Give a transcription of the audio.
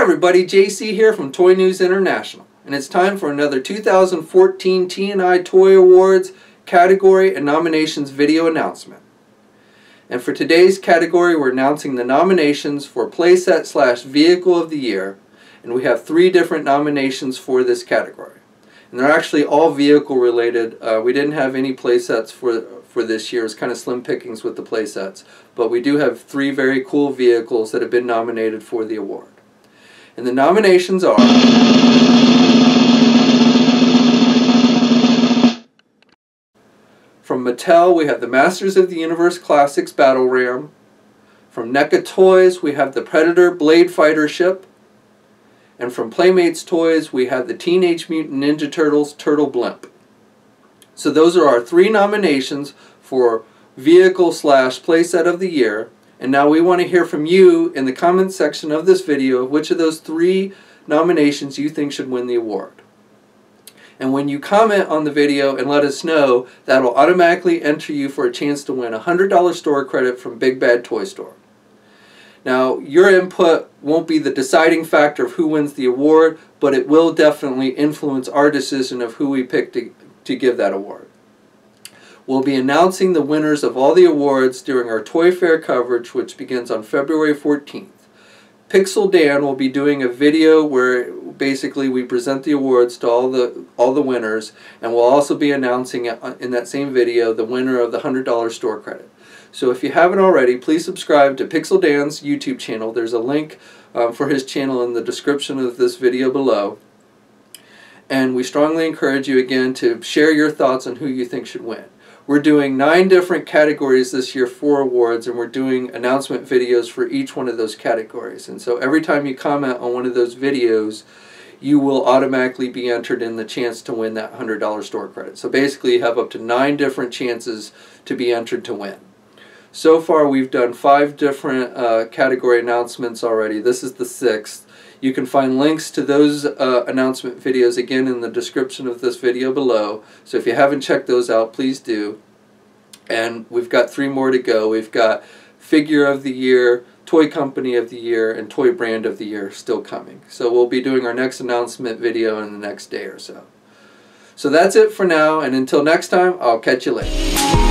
Everybody, JC here from Toy News International, and it's time for another 2014 T&I Toy Awards category and nominations video announcement. And for today's category, we're announcing the nominations for Playset / Vehicle of the Year, and we have 3 different nominations for this category. And they're actually all vehicle related. We didn't have any playsets for this year. It's kind of slim pickings with the playsets, but we do have 3 very cool vehicles that have been nominated for the award. And the nominations are from Mattel, we have the Masters of the Universe Classics Battle Ram. From NECA Toys, we have the Predator Blade Fighter Ship. And from Playmates Toys, we have the Teenage Mutant Ninja Turtles Turtle Blimp. So those are our 3 nominations for Vehicle / Playset of the Year. And now we want to hear from you in the comments section of this video which of those 3 nominations you think should win the award. And when you comment on the video and let us know, that'll automatically enter you for a chance to win a $100 store credit from Big Bad Toy Store. Now, your input won't be the deciding factor of who wins the award, but it will definitely influence our decision of who we pick to give that award. We'll be announcing the winners of all the awards during our Toy Fair coverage, which begins on February 14th. Pixel Dan will be doing a video where basically we present the awards to all the winners, and we'll also be announcing in that same video the winner of the $100 store credit. So if you haven't already, please subscribe to Pixel Dan's YouTube channel. There's a link for his channel in the description of this video below. And we strongly encourage you again to share your thoughts on who you think should win. We're doing 9 different categories this year for awards, and we're doing announcement videos for each one of those categories. And so every time you comment on one of those videos, you will automatically be entered in the chance to win that $100 store credit. So basically you have up to 9 different chances to be entered to win. So far we've done 5 different category announcements already. This is the 6th. You can find links to those announcement videos again in the description of this video below. So if you haven't checked those out, please do. And we've got 3 more to go. We've got Figure of the Year, Toy Company of the Year, and Toy Brand of the Year still coming. So we'll be doing our next announcement video in the next day or so. So that's it for now, and until next time, I'll catch you later.